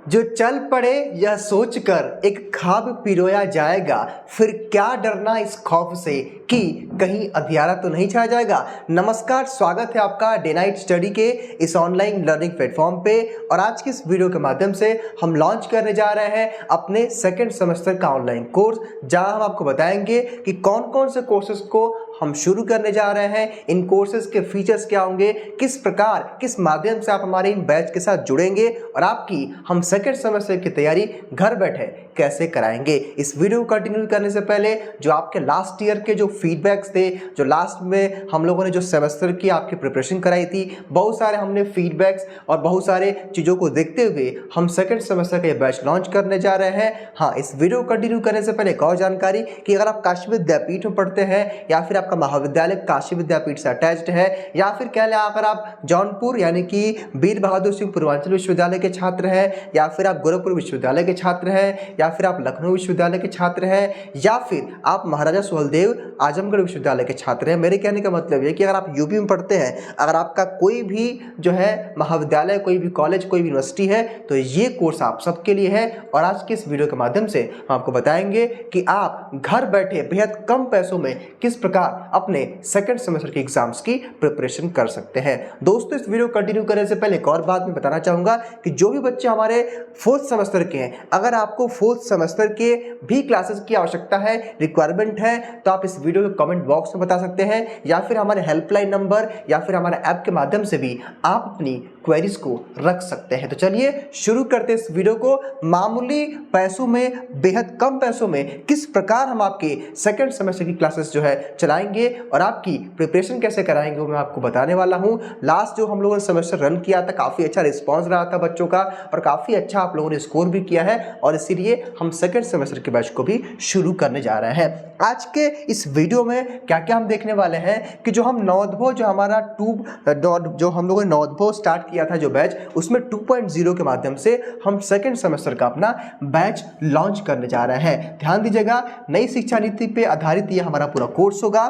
जो चल पड़े यह सोचकर एक ख्वाब पिरोया जाएगा, फिर क्या डरना इस खौफ से कि कहीं अंधियारा तो नहीं छा जाएगा। नमस्कार, स्वागत है आपका डे नाइट स्टडी के इस ऑनलाइन लर्निंग प्लेटफॉर्म पे। और आज की इस वीडियो के माध्यम से हम लॉन्च करने जा रहे हैं अपने सेकेंड सेमेस्टर का ऑनलाइन कोर्स, जहां हम आपको बताएंगे कि कौन कौन से कोर्सेज को हम शुरू करने जा रहे हैं, इन कोर्सेज के फीचर्स क्या होंगे, किस प्रकार किस माध्यम से आप हमारे इन बैच के साथ जुड़ेंगे और आपकी हम सेकेंड सेमेस्टर की तैयारी घर बैठे कैसे कराएंगे। इस वीडियो को कंटिन्यू करने से पहले जो आपके लास्ट ईयर के जो फीडबैक्स थे, जो लास्ट में हम लोगों ने जो सेमेस्टर की आपकी प्रिपरेशन कराई थी, बहुत सारे हमने फीडबैक्स और बहुत सारे चीज़ों को देखते हुए हम सेकेंड सेमेस्टर का ये बैच लॉन्च करने जा रहे हैं। हाँ, इस वीडियो को कंटिन्यू करने से पहले एक और जानकारी कि अगर आप काशी विद्यापीठ में पढ़ते हैं या फिर आपका महाविद्यालय काशी विद्यापीठ से अटैच्ड है, या फिर कह लें अगर आप जौनपुर यानी कि वीर बहादुर सिंह पूर्वांचल विश्वविद्यालय के छात्र हैं, या फिर आप गोरखपुर विश्वविद्यालय के छात्र हैं, या फिर आप लखनऊ विश्वविद्यालय के छात्र हैं, या फिर आप महाराजा सुहेलदेव आजमगढ़ विश्वविद्यालय के छात्र हैं। मेरे कहने का मतलब ये कि अगर आप यूपी में पढ़ते हैं, अगर आपका कोई भी जो है महाविद्यालय, कोई भी कॉलेज, कोई भी यूनिवर्सिटी है, तो ये कोर्स आप सबके लिए है। और आज के इस वीडियो के माध्यम से हम आपको बताएंगे कि आप घर बैठे बेहद कम पैसों में किस प्रकार अपने सेकंड सेमेस्टर के एग्जाम्स की प्रिपरेशन कर सकते हैं। दोस्तों, इस वीडियो कंटिन्यू करने से पहले एक और बात मैं बताना चाहूंगा कि जो भी बच्चे हमारे फोर्थ सेमेस्टर के हैं, अगर आपको फोर्थ सेमेस्टर के भी क्लासेस की आवश्यकता है, रिक्वायरमेंट है, तो आप इस वीडियो के कमेंट बॉक्स में बता सकते हैं, या फिर हमारे हेल्पलाइन नंबर या फिर हमारे ऐप के माध्यम से भी आप अपनी क्वेरीज को रख सकते हैं। तो चलिए शुरू करते हैं इस वीडियो को। मामूली पैसों में, बेहद कम पैसों में किस प्रकार हम आपके सेकंड सेमेस्टर की क्लासेस जो है चलाएंगे और आपकी प्रिपरेशन कैसे कराएंगे, वो मैं आपको बताने वाला हूं। लास्ट जो हम लोगों ने सेमेस्टर रन किया था, काफ़ी अच्छा रिस्पॉन्स रहा था बच्चों का और काफ़ी अच्छा आप लोगों ने स्कोर भी किया है, और इसीलिए हम सेकंड सेमेस्टर के बैच को भी शुरू करने जा रहे हैं। आज के इस वीडियो में क्या क्या हम देखने वाले हैं कि जो हम नवोदय, जो हमारा जो हम लोगों ने नवोदय स्टार्ट किया था जो बैच, उसमें 2.0 के माध्यम से हम सेकंड सेमेस्टर का अपना बैच लॉन्च करने जा रहे हैं। ध्यान दीजिएगा, नई शिक्षा नीति पे आधारित ये हमारा पूरा कोर्स होगा।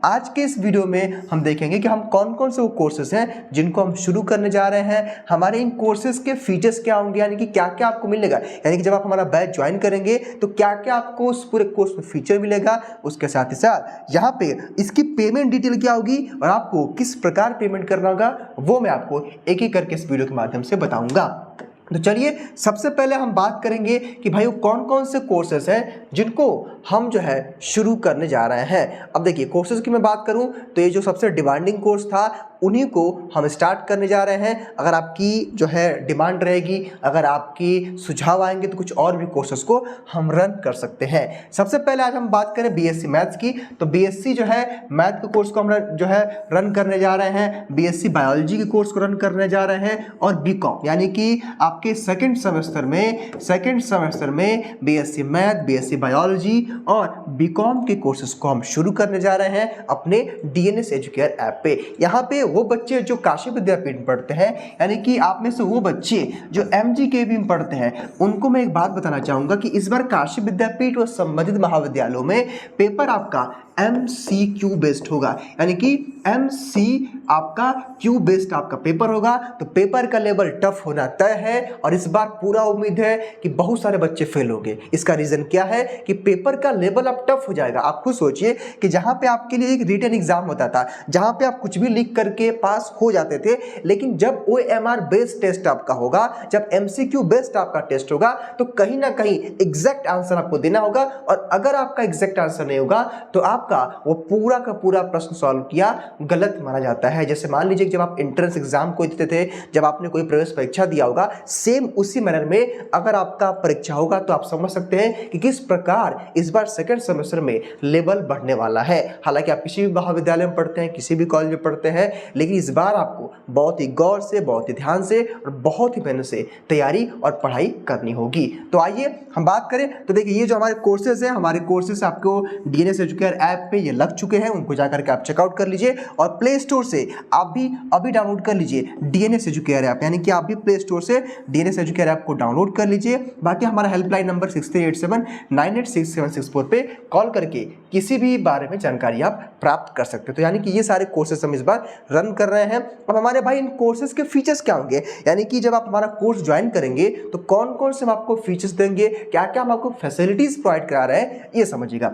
आज के इस वीडियो में हम देखेंगे कि हम कौन कौन से वो कोर्सेज हैं जिनको हम शुरू करने जा रहे हैं, हमारे इन कोर्सेज के फीचर्स क्या होंगे, यानी कि क्या क्या आपको मिलेगा, यानी कि जब आप हमारा बैच ज्वाइन करेंगे तो क्या क्या आपको उस पूरे कोर्स में फीचर मिलेगा। उसके साथ ही साथ यहाँ पे इसकी पेमेंट डिटेल क्या होगी और आपको किस प्रकार पेमेंट करना होगा, वो मैं आपको एक एक करके इस वीडियो के माध्यम से बताऊंगा। तो चलिए सबसे पहले हम बात करेंगे कि भाई वो कौन कौन से कोर्सेज हैं जिनको हम जो है शुरू करने जा रहे हैं। अब देखिए, कोर्सेज की मैं बात करूं तो ये जो सबसे डिमांडिंग कोर्स था उन्हीं को हम स्टार्ट करने जा रहे हैं। अगर आपकी जो है डिमांड रहेगी, अगर आपकी सुझाव आएंगे तो कुछ और भी कोर्सेज को हम रन कर सकते हैं। सबसे पहले आज हम बात करें बीएससी मैथ्स की, तो बीएससी जो है मैथ के कोर्स को हम जो है रन करने जा रहे हैं, बीएससी बायोलॉजी के कोर्स को रन करने जा रहे हैं, और बीकॉम यानी कि आपके सेकेंड सेमेस्टर में बीएससी मैथ, बीएससी बायोलॉजी और बीकॉम के कोर्सेज को हम शुरू करने जा रहे हैं अपने डीएनएस एजुकेयर ऐप पे। यहाँ पे वो बच्चे जो काशी विद्यापीठ में पढ़ते हैं, यानी कि आप में से वो बच्चे जो एमजीकेवी में पढ़ते हैं, उनको मैं एक बात बताना चाहूंगा कि इस बार काशी विद्यापीठ और संबंधित महाविद्यालयों में पेपर आपका MCQ बेस्ड होगा, यानी कि MC आपका क्यू बेस्ड आपका पेपर होगा। तो पेपर का लेवल टफ होना तय है और इस बार पूरा उम्मीद है कि बहुत सारे बच्चे फेल होंगे। इसका रीजन क्या है कि पेपर का लेवल अब टफ हो जाएगा। आप खुद सोचिए कि जहां पे आपके लिए एक रिटन एग्जाम होता था, जहां पे आप कुछ भी लिख करके पास हो जाते थे, लेकिन जब OMR बेस्ड टेस्ट आपका होगा, जब MCQ बेस्ड आपका टेस्ट होगा, तो कहीं ना कहीं एग्जैक्ट आंसर आपको देना होगा, और अगर आपका एग्जैक्ट आंसर नहीं होगा तो आपका वो पूरा का पूरा प्रश्न सॉल्व किया गलत माना जाता है। जैसे मान लीजिए जब आप एंट्रेंस एग्जाम को देते थे, जब आपने कोई प्रवेश परीक्षा दिया होगा, सेम उसी मैनर में अगर आपका परीक्षा होगा तो आप समझ सकते हैं कि किस प्रकार इस बार सेकंड सेमेस्टर में लेवल बढ़ने वाला है। हालांकि आप किसी भी महाविद्यालय में पढ़ते हैं, किसी भी कॉलेज में पढ़ते हैं, लेकिन इस बार आपको बहुत ही गौर से, बहुत ही ध्यान से और बहुत ही मेहनत से तैयारी और पढ़ाई करनी होगी। तो आइए हम बात करें। तो देखिए, ये जो हमारे कोर्सेज हैं, हमारे कोर्सेज आपको डीएनएस एजुकेयर ऐप पे ये लग चुके हैं, उनको जाकर के आप चेकआउट कर लीजिए। और प्ले स्टोर से आप भी अभी डाउनलोड कर लीजिए डीएनएस एजुकेयर ऐप, यानी कि आप भी प्ले स्टोर से डीएनएस एजुकेयर ऐप को डाउनलोड कर लीजिए। बाकी हमारा हेल्पलाइन नंबर 6387986764 पे कॉल करके किसी भी बारे में जानकारी आप प्राप्त कर सकते हो। तो यानी कि ये सारे कोर्सेस हम इस बार रन कर रहे हैं। अब हमारे भाई इन कोर्सेज के फीचर्स क्या होंगे, यानी कि जब आप हमारा कोर्स ज्वाइन करेंगे तो कौन कौन से हम आपको फीचर्स देंगे, क्या क्या हम आपको फैसिलिटीज प्रोवाइड करा रहे हैं, ये समझिएगा।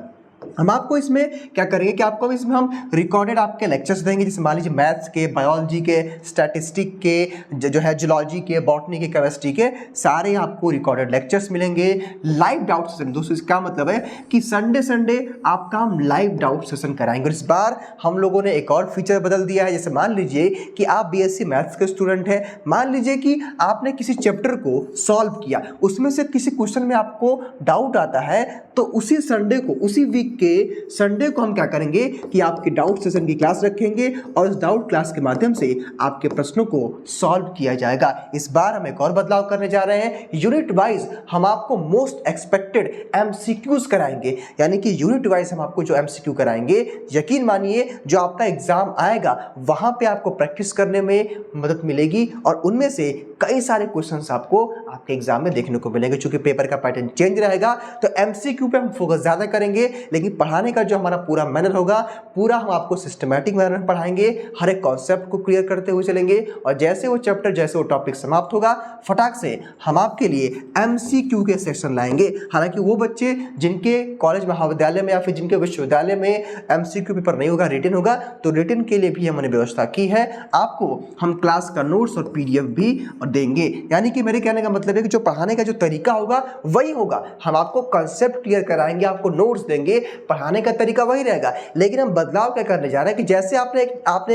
हम आपको इसमें क्या करेंगे कि आपको इसमें हम रिकॉर्डेड आपके लेक्चर्स देंगे, जैसे मान लीजिए मैथ्स के, बायोलॉजी के, स्टैटिस्टिक के, जो है जूलॉजी के, बॉटनी के, केमिस्ट्री के, सारे आपको रिकॉर्डेड लेक्चर्स मिलेंगे। लाइव डाउट सेशन, दोस्तों इसका मतलब है कि संडे आपका हम लाइव डाउट सेशन कराएंगे। और इस बार हम लोगों ने एक और फीचर बदल दिया है। जैसे मान लीजिए कि आप बीएससी मैथ्स के स्टूडेंट हैं, मान लीजिए कि आपने किसी चैप्टर को सॉल्व किया, उसमें से किसी क्वेश्चन में आपको डाउट आता है, तो उसी संडे को, उसी वीक के संडे को हम क्या करेंगे कि आपके डाउट सेशन की क्लास रखेंगे और उस डाउट क्लास के माध्यम से आपके प्रश्नों को सॉल्व किया जाएगा। इस बार हम एक और बदलाव करने जा रहे हैं, यूनिट वाइज हम आपको मोस्ट एक्सपेक्टेड एमसीक्यूज कराएंगे, यानी कि यूनिट वाइज हम आपको जो एमसीक्यू कराएंगे, यकीन मानिए जो आपका एग्जाम आएगा वहां पे आपको प्रैक्टिस करने में मदद मिलेगी और उनमें से कई सारे क्वेश्चंस आपको आपके एग्जाम में देखने को मिलेंगे। चूंकि पेपर का पैटर्न चेंज रहेगा तो एमसीक्यू पे हम फोकस ज्यादा करेंगे, लेकिन पढ़ाने का जो हमारा पूरा मैनर होगा, पूरा हम आपको सिस्टमैटिक मैनर में पढ़ाएंगे, हर एक कॉन्सेप्ट को क्लियर करते हुए चलेंगे। और जैसे वो चैप्टर, जैसे वो टॉपिक समाप्त होगा, फटाक से हम आपके लिए एमसीक्यू के सेक्शन लाएंगे। हालांकि वो बच्चे जिनके कॉलेज महाविद्यालय में या फिर जिनके विश्वविद्यालय में एमसीक्यू पेपर नहीं होगा, रिटन होगा, तो रिटन के लिए भी हमने व्यवस्था की है। आपको हम क्लास का नोट्स और पीडीएफ भी देंगे, यानी कि मेरे कहने का मतलब है कि जो पढ़ाने का जो तरीका होगा वही होगा। हम आपको कंसेप्ट क्लियर कराएंगे, आपको नोट्स देंगे, पढ़ाने का तरीका वही रहेगा, लेकिन हम बदलाव क्या करने जा रहे हैं कि जैसे आपने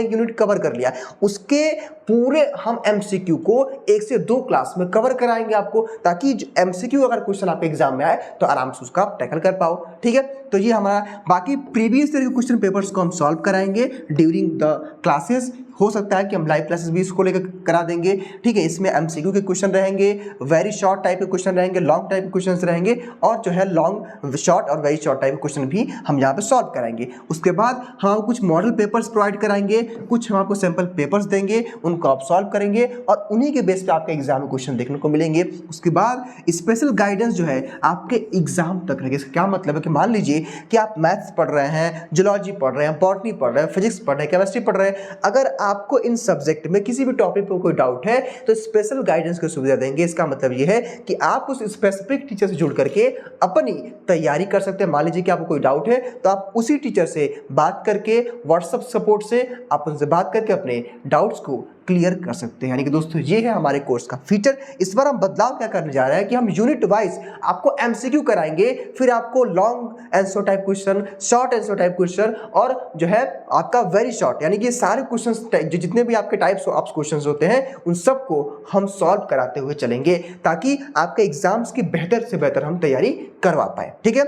एक यूनिट कवर कर लिया, उसके पूरे हम एमसीक्यू को 1 से 2 क्लास में कवर कराएंगे आपको, ताकि एमसीक्यू अगर क्वेश्चन आपके एग्जाम में आए तो आराम से उसका आप टैकल कर पाओ। ठीक है, तो ये हमारा, बाकी प्रीवियस ईयर के क्वेश्चन पेपर्स को हम सॉल्व कराएंगे ड्यूरिंग द क्लासेस। हो सकता है कि हम लाइव क्लासेस भी इसको लेकर करा देंगे। ठीक है, इसमें एमसीक्यू के क्वेश्चन रहेंगे, वेरी शॉर्ट टाइप के क्वेश्चन रहेंगे, लॉन्ग टाइप के क्वेश्चन रहेंगे, और जो है लॉन्ग, शॉर्ट और वेरी शॉर्ट टाइप के क्वेश्चन भी हम यहाँ पे सॉल्व कराएंगे। उसके बाद हम आपको कुछ मॉडल पेपर्स प्रोवाइड कराएंगे, कुछ हम आपको सैंपल पेपर्स देंगे, उनको आप सॉल्व करेंगे और उन्हीं के बेस पे आपके एग्जाम में क्वेश्चन देखने को मिलेंगे। उसके बाद स्पेशल गाइडेंस जो है आपके एग्जाम तक रहेगी। इसका क्या मतलब है कि मान लीजिए कि आप मैथ्स पढ़ रहे हैं, जूलॉजी पढ़ रहे हैं, बॉटनी पढ़ रहे हैं, फिजिक्स पढ़ रहे हैं, केमिस्ट्री पढ़ रहे हैं, अगर आपको इन सब्जेक्ट में किसी भी टॉपिक पर कोई डाउट है तो स्पेशल गाइडेंस की सुविधा देंगे। इसका मतलब यह है कि आप उस स्पेसिफिक टीचर से जुड़ करके अपनी तैयारी कर सकते हैं। मान लीजिए कि आपको कोई डाउट है तो आप उसी टीचर से बात करके, व्हाट्सएप सपोर्ट से आप उनसे बात करके अपने डाउट्स को क्लियर कर सकते हैं। यानी कि दोस्तों ये है हमारे कोर्स का फीचर। इस बार हम बदलाव क्या करने जा रहे हैं कि हम यूनिट वाइज आपको एमसीक्यू कराएंगे, फिर आपको long answer type question, short answer type question, और जो है आपका वेरी शॉर्ट, यानी कि सारे क्वेश्चंस, जो जितने भी आपके टाइप्स ऑफ क्वेश्चंस होते हैं उन सबको हम सॉल्व कराते हुए चलेंगे, ताकि आपके एग्जाम्स की बेहतर से बेहतर हम तैयारी करवा पाए। ठीक है,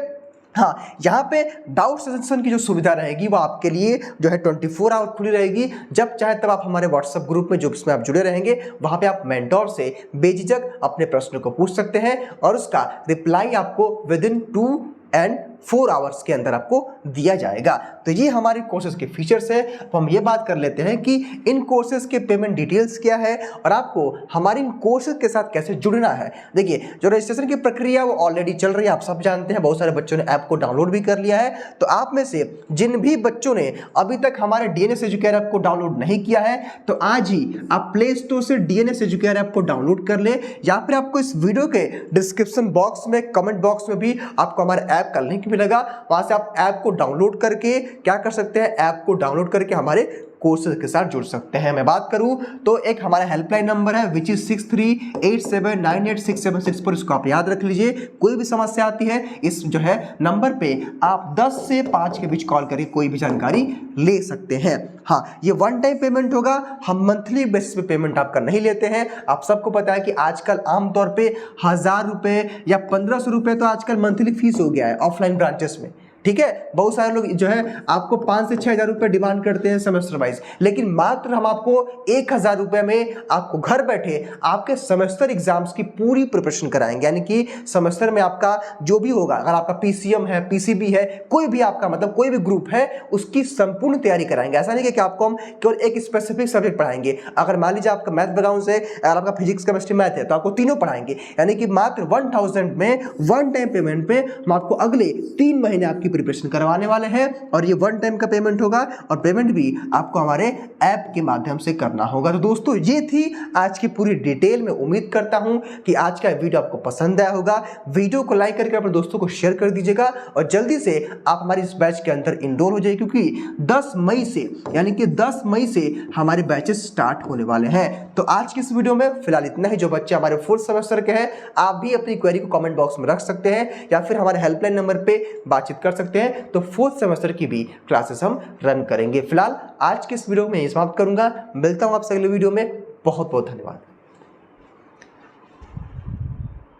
हाँ, यहाँ पे डाउट सेशन की जो सुविधा रहेगी वो आपके लिए जो है 24 आवर खुली रहेगी। जब चाहे तब आप हमारे व्हाट्सएप ग्रुप में, जो इसमें आप जुड़े रहेंगे, वहाँ पे आप मेंटोर से बेझिझक अपने प्रश्नों को पूछ सकते हैं और उसका रिप्लाई आपको विदिन 2 and 4 आवर्स के अंदर आपको दिया जाएगा। तो ये हमारे कोर्सेज के फीचर्स है। तो हम ये बात कर लेते हैं कि इन कोर्सेज के पेमेंट डिटेल्स क्या है और आपको हमारे इन कोर्सेज के साथ कैसे जुड़ना है। देखिए, जो रजिस्ट्रेशन की प्रक्रिया वो ऑलरेडी चल रही है, आप सब जानते हैं। बहुत सारे बच्चों ने ऐप को डाउनलोड भी कर लिया है। तो आप में से जिन भी बच्चों ने अभी तक हमारे डीएनएस एजुकेयर ऐप को डाउनलोड नहीं किया है, तो आज ही आप प्ले स्टोर से डीएनएस एजुकेयर ऐप को डाउनलोड कर ले, या फिर आपको इस वीडियो के डिस्क्रिप्शन बॉक्स में, कमेंट बॉक्स में भी आपको हमारे ऐप का लिंक मिलेगा। वहां से आप ऐप को डाउनलोड करके क्या कर सकते हैं, ऐप को डाउनलोड करके हमारे कोर्सेज के साथ जुड़ सकते हैं। मैं बात करूं तो एक हमारा हेल्पलाइन नंबर है विच इज 6387986764। इसको आप याद रख लीजिए। कोई भी समस्या आती है, इस जो है नंबर पे आप 10 से 5 के बीच कॉल करके कोई भी जानकारी ले सकते हैं। हाँ, ये वन टाइम पेमेंट होगा, हम मंथली बेसिस पे पेमेंट आपका नहीं लेते हैं। आप सबको पता है कि आजकल आमतौर पे 1000 रुपए या 1500 रुपए तो आजकल मंथली फीस हो गया है ऑफलाइन ब्रांचेस में। ठीक है। बहुत सारे लोग जो है आपको 5 से 6 हज़ार रुपये डिमांड करते हैं सेमेस्टर वाइज, लेकिन मात्र हम आपको 1,000 रुपये में आपको घर बैठे आपके सेमेस्टर एग्जाम्स की पूरी प्रिपरेशन कराएंगे। यानी कि सेमेस्टर में आपका जो भी होगा, अगर आपका पीसीएम है, पीसीबी है, कोई भी आपका मतलब कोई भी ग्रुप है, उसकी संपूर्ण तैयारी कराएंगे। ऐसा नहीं कि आपको हम केवल एक स्पेसिफिक सब्जेक्ट पढ़ाएंगे। अगर मान लीजिए आपका मैथ बैकग्राउंड से, अगर आपका फिजिक्स केमिस्ट्री मैथ है, तो आपको तीनों पढ़ाएंगे। यानी कि मात्र 1000 में वन टाइम पेमेंट पे हम आपको अगले 3 महीने आपकी प्रिपरेशन करवाने वाले हैं। और ये वन टाइम का पेमेंट होगा और पेमेंट भी आपको हमारे ऐप के माध्यम से करना होगा। तो दोस्तों ये थी आज की पूरी डिटेल। में उम्मीद करता हूं कि आज का वीडियो आपको पसंद आया होगा। वीडियो को लाइक करके अपने दोस्तों को शेयर कर दीजिएगा और जल्दी से आप हमारे इस बैच के अंदर इनरोल हो जाइए, क्योंकि 10 मई से, यानी कि 10 मई से हमारे बैचेस स्टार्ट होने वाले हैं। तो आज की इस वीडियो में फिलहाल इतना ही। जो बच्चे हमारे 4th सेमेस्टर के हैं, आप भी अपनी क्वेरी को कमेंट बॉक्स में रख सकते हैं या फिर हमारे हेल्पलाइन नंबर पे बातचीत कर सकते हैं। तो 4th सेमेस्टर की भी क्लासेस हम रन करेंगे। फिलहाल आज के इस वीडियो में समाप्त करूंगा। मिलता हूं आपसे अगले वीडियो में। बहुत बहुत धन्यवाद।